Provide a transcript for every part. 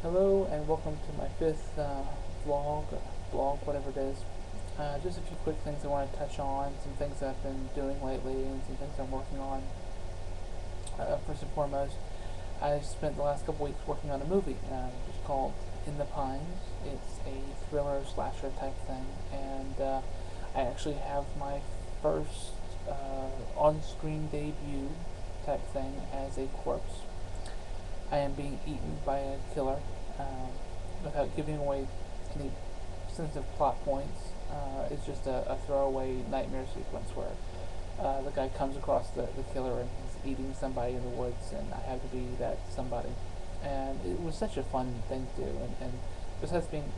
Hello and welcome to my fifth vlog, blog, whatever it is. Just a few quick things I want to touch on, some things I've been doing lately, and some things I'm working on. First and foremost, I spent the last couple weeks working on a movie. It's called In the Pines. It's a thriller slasher type thing, and I actually have my first on-screen debut type thing as a corpse. I am being eaten by a killer without giving away any sensitive plot points. It's just a throwaway nightmare sequence where the guy comes across the killer and he's eating somebody in the woods, and I have to be that somebody. And it was such a fun thing to do, and besides being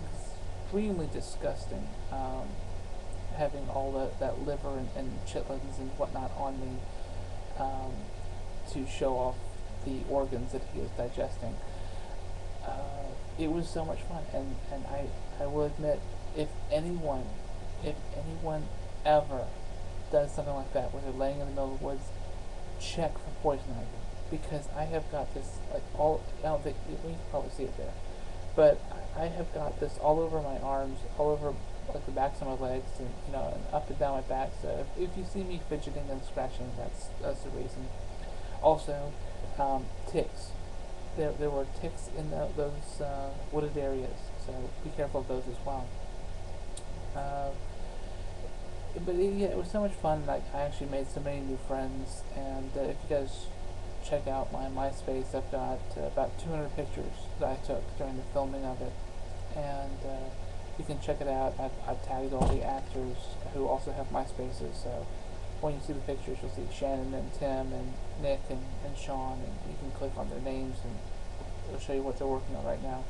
extremely disgusting, having all that liver and chitlins and whatnot on me to show off the organs that he is digesting. It was so much fun, and I will admit, if anyone, if anyone ever does something like that, where they're laying in the middle of the woods, check for poison ivy, because I have got this like all. I don't think you can probably see it there, but I have got this all over my arms, all over like the backs of my legs, and and up and down my back. So if you see me fidgeting and scratching, that's the reason. Also, ticks. There were ticks in those wooded areas, so be careful of those as well. Uh, but yeah, it was so much fun. Like I actually made so many new friends, and if you guys check out my MySpace, I've got about 200 pictures that I took during the filming of it, and you can check it out. I've tagged all the actors who also have MySpaces, so when you see the pictures, you'll see Shannon and Tim and Nick and Sean, and you can click on their names and it'll show you what they're working on right now.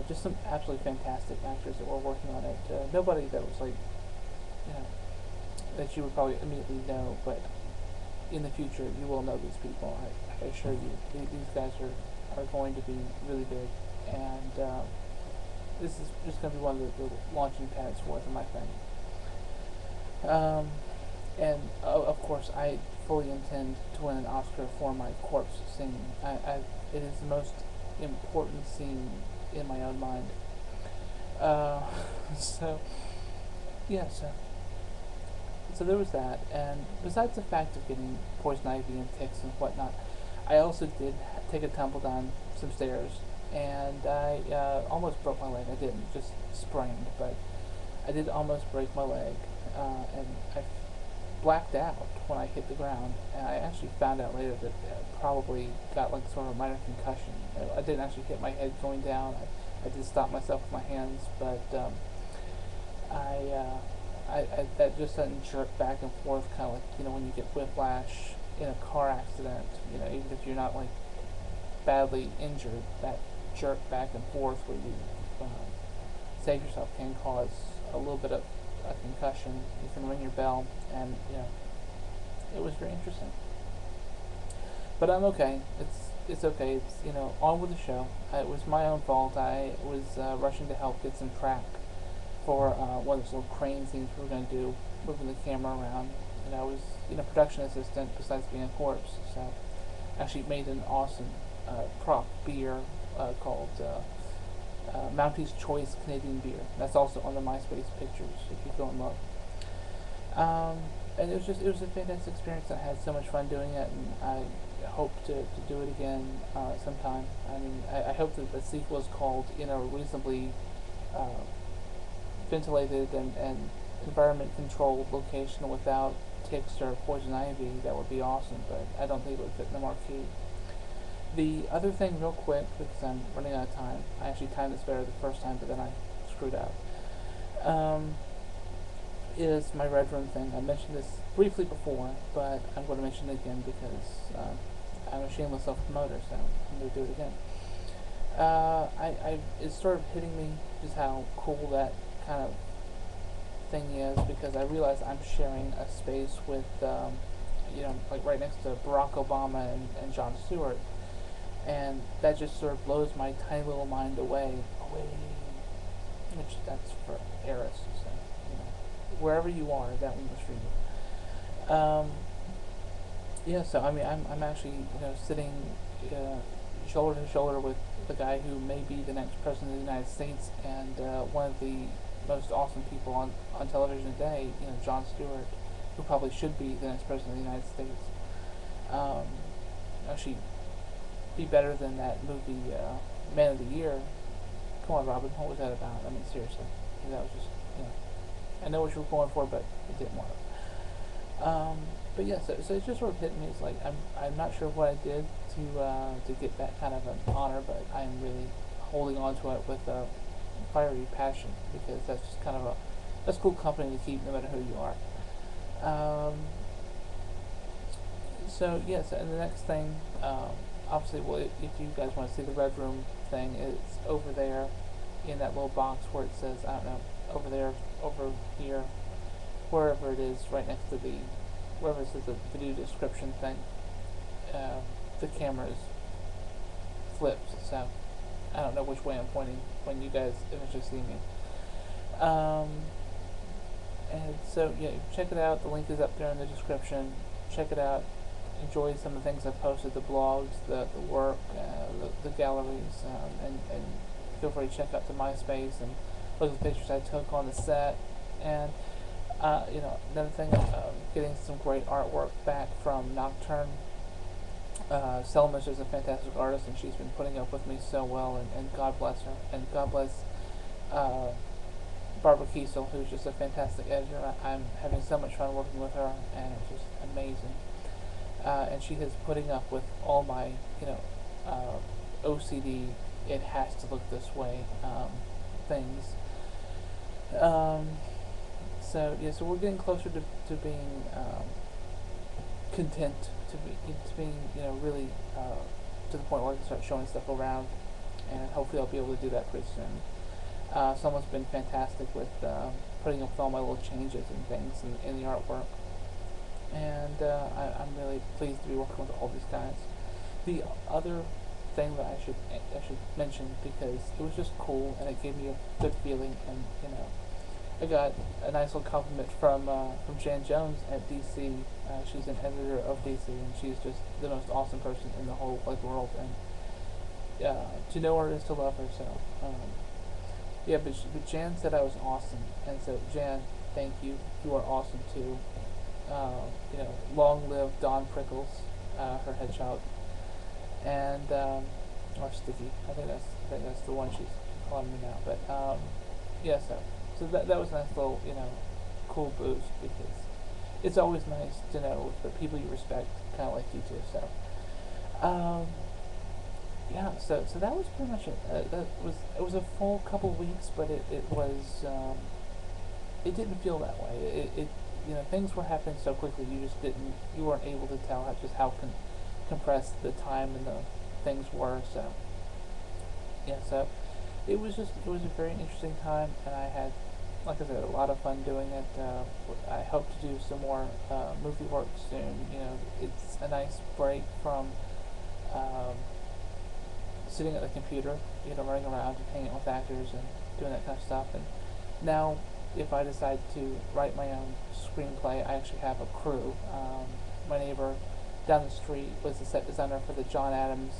Just some absolutely fantastic actors that were working on it. Nobody that was like, you know, that you would probably immediately know, but in the future you will know these people. I assure you, these guys are going to be really big, and this is just going to be one of the launching pads for my thing. Um, and of course, I fully intend to win an Oscar for my corpse scene. It is the most important scene in my own mind. Uh, so yeah, so there was that, and besides the fact of getting poison ivy and ticks and whatnot, I also did take a tumble down some stairs, and I almost broke my leg. I didn't, just sprained, but I did almost break my leg, and I blacked out when I hit the ground. And I actually found out later that I probably got like sort of a minor concussion. I didn't actually hit my head going down. I did stop myself with my hands, but I, uh, that just sudden jerk back and forth, kind of like when you get whiplash in a car accident. Even if you're not like badly injured, that jerk back and forth where you save yourself can cause a little bit of a concussion. You can ring your bell, and it was very interesting. But I'm okay. It's okay. It's on with the show. It was my own fault. I was rushing to help get some track for one of those little crane scenes we were going to do, moving the camera around. And I was production assistant besides being a corpse. So I actually made an awesome prop beer called Mounties Choice Canadian Beer. That's also on the MySpace pictures if you go and look. And it was a fantastic experience. I had so much fun doing it, and I hope to do it again sometime. I mean, I hope that the sequel is called in a reasonably ventilated and environment controlled location without ticks or poison ivy. That would be awesome, but I don't think it would fit in the marquee. The other thing, real quick, because I'm running out of time, I actually timed this better the first time, but then I screwed up. Um, is my red room thing. I mentioned this briefly before, but I'm going to mention it again because I'm a shameless self-promoter, so I'm going to do it again. It's sort of hitting me just how cool that kind of thing is, because I realize I'm sharing a space with, like right next to Barack Obama and Jon Stewart, and that just sort of blows my tiny little mind away, which that's for Eris, so wherever you are, that one was for you. Yeah, so I mean, I'm actually sitting shoulder to shoulder with the guy who may be the next president of the United States, and one of the most awesome people on television today, Jon Stewart, who probably should be the next president of the United States. Um, Actually, be better than that movie, Man of the Year. Come on, Robin, what was that about? I mean, seriously, that was just, I know what you were going for, but it didn't work. But yeah, so it just sort of hit me. It's like I'm not sure what I did to get that kind of an honor, but I'm really holding on to it with a fiery passion, because that's just kind of that's cool company to keep no matter who you are. So yes, and the next thing, obviously, well, if you guys want to see the Red Room thing, it's over there in that little box where it says, I don't know, over there, over here, wherever it is, right next to wherever it says the video description thing. The camera is flipped, so I don't know which way I'm pointing when you guys eventually see me. And so yeah, check it out. The link is up there in the description. Check it out. Enjoy some of the things I've posted, the blogs, the work, the galleries, and feel free to check out the MySpace and look at the pictures I took on the set. And another thing, getting some great artwork back from Nocturne. Selma's is a fantastic artist, and she's been putting up with me so well, and God bless her, and God bless Barbara Kiesel, who's just a fantastic editor. I'm having so much fun working with her, and it's just amazing. And she is putting up with all my, OCD, it has to look this way, things. So yeah, so we're getting closer to being content, to being really to the point where I can start showing stuff around, and hopefully I'll be able to do that pretty soon. Someone's been fantastic with putting up with all my little changes and things in the artwork, and I'm really pleased to be working with all these guys. The other thing that I should mention, because it was just cool and it gave me a good feeling, and I got a nice little compliment from Jan Jones at DC. She's an editor of DC, and she's just the most awesome person in the whole world. And to know her is to love her. So yeah, but Jan said I was awesome, and so Jan, thank you. You are awesome too. Long live Dawn Prickles, her head child, and or Sticky. I think that's the one she's calling me now. But yeah, so that was a nice little cool boost, because it's always nice to know the people you respect kind of like you too. So yeah, so that was pretty much it. It was a full couple weeks, but it was it didn't feel that way. It things were happening so quickly, you weren't able to tell just how compressed the time and the things were. So yeah, so it was a very interesting time, and I had, like I said, a lot of fun doing it. I hope to do some more movie work soon. It's a nice break from sitting at the computer, running around and hanging out with actors and doing that kind of stuff. And now, if I decide to write my own screenplay, I actually have a crew. My neighbor down the street was the set designer for the John Adams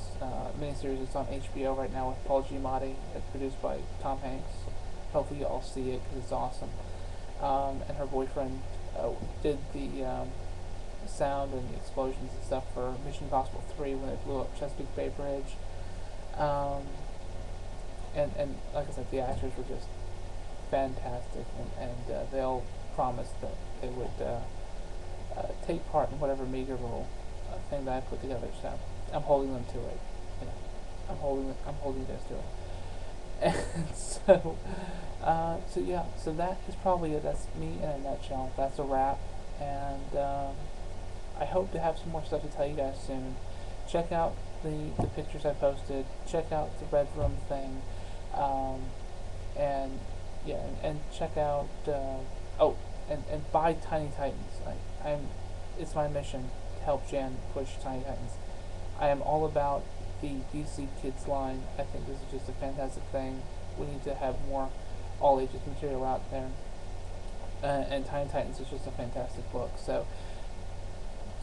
miniseries. It's on HBO right now with Paul Giamatti. It's produced by Tom Hanks. Hopefully you all see it, because it's awesome. And her boyfriend did the sound and the explosions and stuff for Mission Impossible 3 when it blew up Chesapeake Bay Bridge. And like I said, the actors were just fantastic, and they all promised that they would take part in whatever meager little thing that I put together. So I'm holding them to it. I'm holding you guys to it. And so yeah, so that is probably it. That's me in a nutshell. That's a wrap, and I hope to have some more stuff to tell you guys soon. Check out the pictures I posted. Check out the Red Room thing, and yeah, and check out and buy Tiny Titans. It's my mission to help Jan push Tiny Titans. I am all about the DC Kids line. I think this is just a fantastic thing. We need to have more all ages material out there, and Tiny Titans is just a fantastic book. So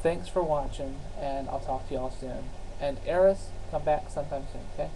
thanks for watching, and I'll talk to y'all soon. And Eris, come back sometime soon, okay?